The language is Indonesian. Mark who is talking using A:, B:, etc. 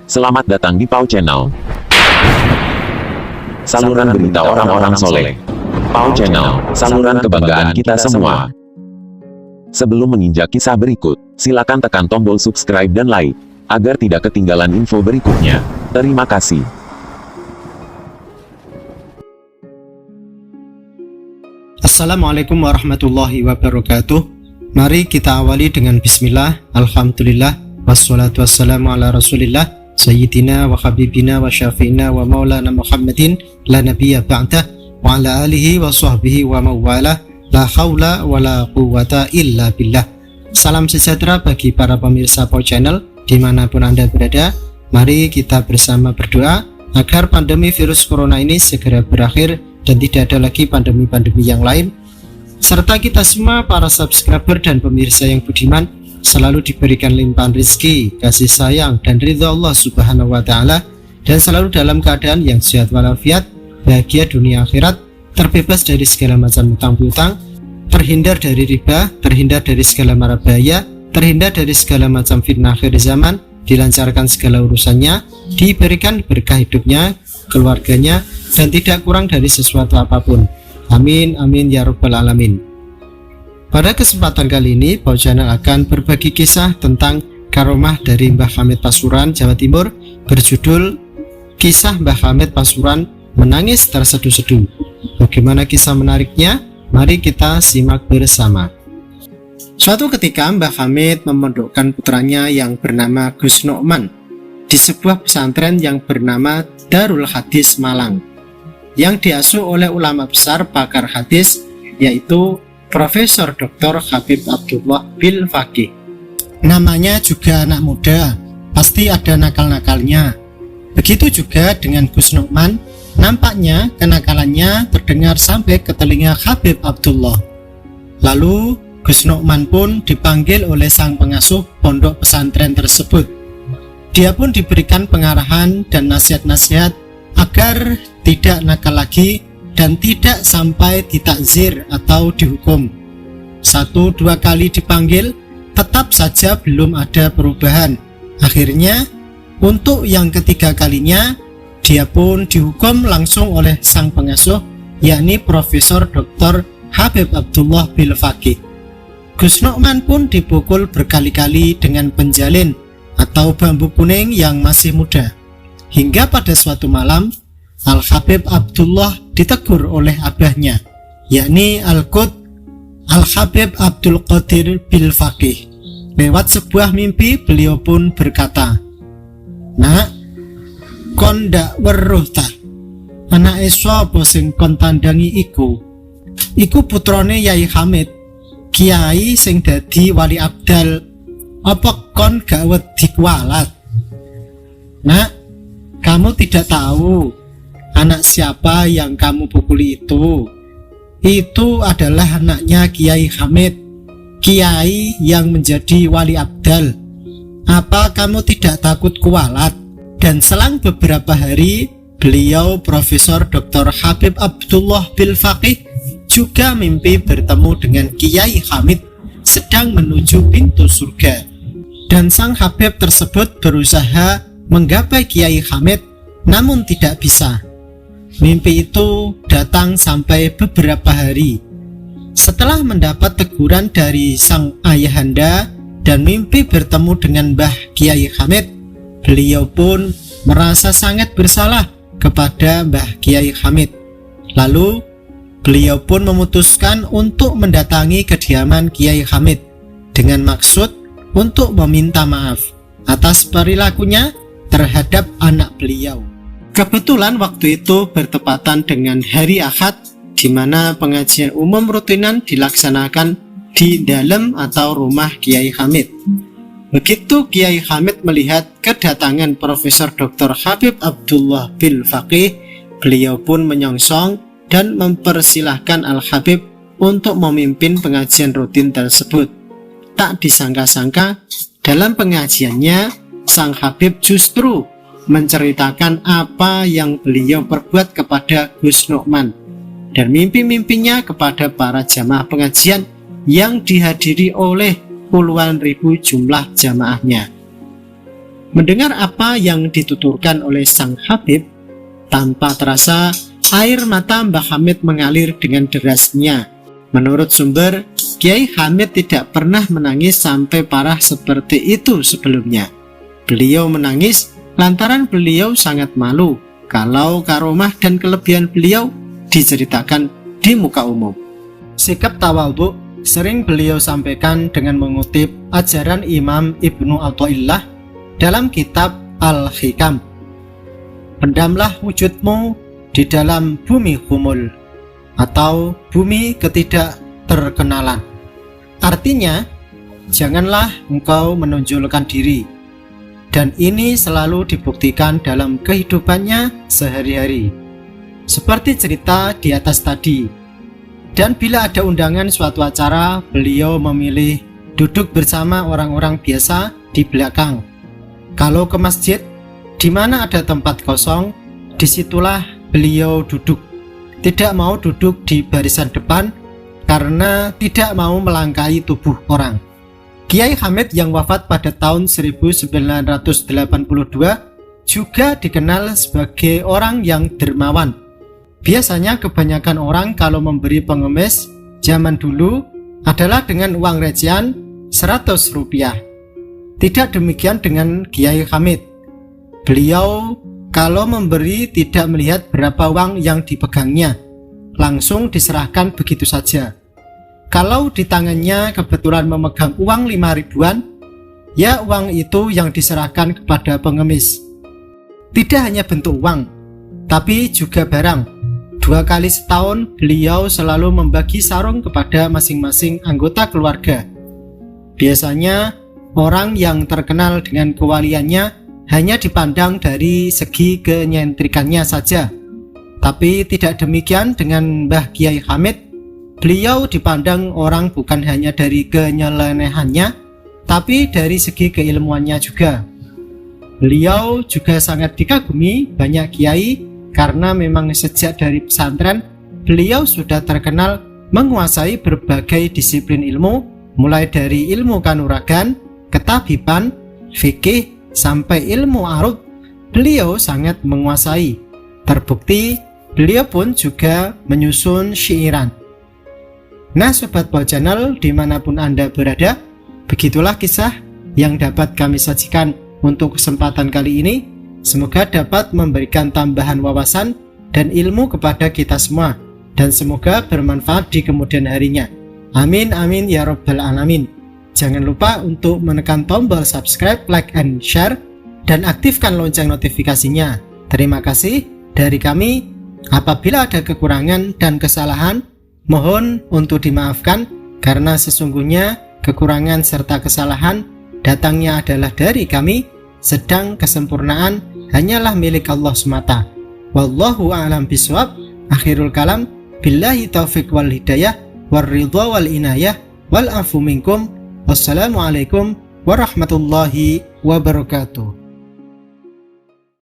A: Selamat datang di Pau Channel, saluran berita orang-orang soleh. Pau Channel, saluran kebanggaan kita semua. Sebelum menginjak kisah berikut, silakan tekan tombol subscribe dan like, agar tidak ketinggalan info berikutnya. Terima kasih.
B: Assalamualaikum warahmatullahi wabarakatuh. Mari kita awali dengan bismillah, alhamdulillah, wassalatu wassalamu ala rasulillah, sayyidina wa habibina wa syafi'ina wa maulana Muhammadin la nabiyya ba'dah wa ala alihi wa sahbihi wa mawalah, la hawla wa la quwwata illa billah. Salam sejahtera bagi para pemirsa Pau Channel dimanapun Anda berada. Mari kita bersama berdoa agar pandemi virus corona ini segera berakhir dan tidak ada lagi pandemi-pandemi yang lain, serta kita semua para subscriber dan pemirsa yang budiman selalu diberikan limpahan rezeki, kasih sayang, dan ridha Allah Subhanahu wa Ta'ala, dan selalu dalam keadaan yang sehat walafiat, bahagia dunia akhirat, terbebas dari segala macam hutang piutang, terhindar dari riba, terhindar dari segala mara bahaya, terhindar dari segala macam fitnah akhir zaman, dilancarkan segala urusannya, diberikan berkah hidupnya, keluarganya, dan tidak kurang dari sesuatu apapun. Amin amin ya rabbal alamin. Pada kesempatan kali ini, Pau Channel akan berbagi kisah tentang karomah dari Mbah Hamid Pasuruan, Jawa Timur, berjudul Kisah Mbah Hamid Pasuruan Menangis Terseduh-seduh. Bagaimana kisah menariknya? Mari kita simak bersama. Suatu ketika Mbah Hamid memondokkan putranya yang bernama Gus Nokman di sebuah pesantren yang bernama Darul Hadis Malang, yang diasuh oleh ulama besar pakar hadis, yaitu Profesor Dr. Habib Abdullah Bil Faqih. Namanya juga anak muda, pasti ada nakal-nakalnya. Begitu juga dengan Gus Nokman, nampaknya kenakalannya terdengar sampai ke telinga Habib Abdullah. Lalu Gus Nokman pun dipanggil oleh sang pengasuh pondok pesantren tersebut. Dia pun diberikan pengarahan dan nasihat-nasihat agar tidak nakal lagi dan tidak sampai ditakzir atau dihukum. 1-2 kali dipanggil, tetap saja belum ada perubahan. Akhirnya, untuk yang ketiga kalinya, dia pun dihukum langsung oleh sang pengasuh, yakni Profesor Dr. Habib Abdullah Bil Faqih. Gus Nokman pun dipukul berkali-kali dengan penjalin atau bambu kuning yang masih muda. Hingga pada suatu malam, Al-Habib Abdullah ditegur oleh abahnya, yakni Al-Habib Abdul Qadir Bil Faqih. Lewat sebuah mimpi, beliau pun berkata, "Nak, kon ndak weruh ta? Anake sapa sing kon tandangi iku? Iku putrane Yai Hamid, kiai sing dadi wali abdal. Apa kon gak wedi kualat? Nak, kamu tidak tahu anak siapa yang kamu pukuli itu? Itu adalah anaknya Kiai Hamid, kiai yang menjadi wali abdal. Apa kamu tidak takut kualat?" Dan selang beberapa hari, beliau Profesor Dr. Habib Abdullah Bil Faqih juga mimpi bertemu dengan Kiai Hamid sedang menuju pintu surga. Dan sang Habib tersebut berusaha menggapai Kiai Hamid, namun tidak bisa. Mimpi itu datang sampai beberapa hari. Setelah mendapat teguran dari sang ayahanda dan mimpi bertemu dengan Mbah Kiai Hamid, beliau pun merasa sangat bersalah kepada Mbah Kiai Hamid. Lalu beliau pun memutuskan untuk mendatangi kediaman Kiai Hamid dengan maksud untuk meminta maaf atas perilakunya terhadap anak beliau. Kebetulan waktu itu bertepatan dengan hari Ahad, di mana pengajian umum rutinan dilaksanakan di dalam atau rumah Kiai Hamid. Begitu Kiai Hamid melihat kedatangan Profesor Dr. Habib Abdullah Bil Faqih, beliau pun menyongsong dan mempersilahkan Al-Habib untuk memimpin pengajian rutin tersebut. Tak disangka-sangka, dalam pengajiannya, sang Habib justru menceritakan apa yang beliau perbuat kepada Gus Nokman dan mimpi-mimpinya kepada para jamaah pengajian yang dihadiri oleh puluhan ribu jumlah jamaahnya. Mendengar apa yang dituturkan oleh sang Habib, tanpa terasa air mata Mbah Hamid mengalir dengan derasnya. Menurut sumber, Kiai Hamid tidak pernah menangis sampai parah seperti itu sebelumnya. Beliau menangis lantaran beliau sangat malu kalau karomah dan kelebihan beliau diceritakan di muka umum. Sikap tawadhu sering beliau sampaikan dengan mengutip ajaran Imam Ibnu Athaillah dalam kitab Al-Hikam. Pendamlah wujudmu di dalam bumi humul, atau bumi ketidakterkenalan. Artinya, janganlah engkau menonjolkan diri. Dan ini selalu dibuktikan dalam kehidupannya sehari-hari. Seperti cerita di atas tadi. Dan bila ada undangan suatu acara, beliau memilih duduk bersama orang-orang biasa di belakang. Kalau ke masjid, di mana ada tempat kosong, disitulah beliau duduk. Tidak mau duduk di barisan depan karena tidak mau melangkahi tubuh orang. Kiai Hamid yang wafat pada tahun 1982 juga dikenal sebagai orang yang dermawan. Biasanya kebanyakan orang kalau memberi pengemis zaman dulu adalah dengan uang recehan 100 rupiah. Tidak demikian dengan Kiai Hamid. Beliau kalau memberi tidak melihat berapa uang yang dipegangnya, langsung diserahkan begitu saja. Kalau di tangannya kebetulan memegang uang 5 ribuan, ya uang itu yang diserahkan kepada pengemis. Tidak hanya bentuk uang, tapi juga barang. 2 kali setahun beliau selalu membagi sarung kepada masing-masing anggota keluarga. Biasanya orang yang terkenal dengan kewaliannya hanya dipandang dari segi kenyentrikannya saja. Tapi tidak demikian dengan Mbah Kiai Hamid. Beliau dipandang orang bukan hanya dari kenyelenehannya, tapi dari segi keilmuannya juga. Beliau juga sangat dikagumi banyak kiai karena memang sejak dari pesantren beliau sudah terkenal menguasai berbagai disiplin ilmu, mulai dari ilmu kanuragan, ketabiban, fikih, sampai ilmu arud. Beliau sangat menguasai. Terbukti beliau pun juga menyusun syairan. Nah Sobat Wow Channel, dimanapun Anda berada, begitulah kisah yang dapat kami sajikan untuk kesempatan kali ini. Semoga dapat memberikan tambahan wawasan dan ilmu kepada kita semua, dan semoga bermanfaat di kemudian harinya. Amin amin ya rabbal alamin. Jangan lupa untuk menekan tombol subscribe, like, and share, dan aktifkan lonceng notifikasinya. Terima kasih dari kami. Apabila ada kekurangan dan kesalahan, mohon untuk dimaafkan, karena sesungguhnya kekurangan serta kesalahan datangnya adalah dari kami, sedang kesempurnaan hanyalah milik Allah semata. Wallahu a'lam bishawab. Akhirul kalam, billahi taufiq wal hidayah, wal ridha wal inayah, wal afu minkum. Wassalamualaikum warahmatullahi wabarakatuh.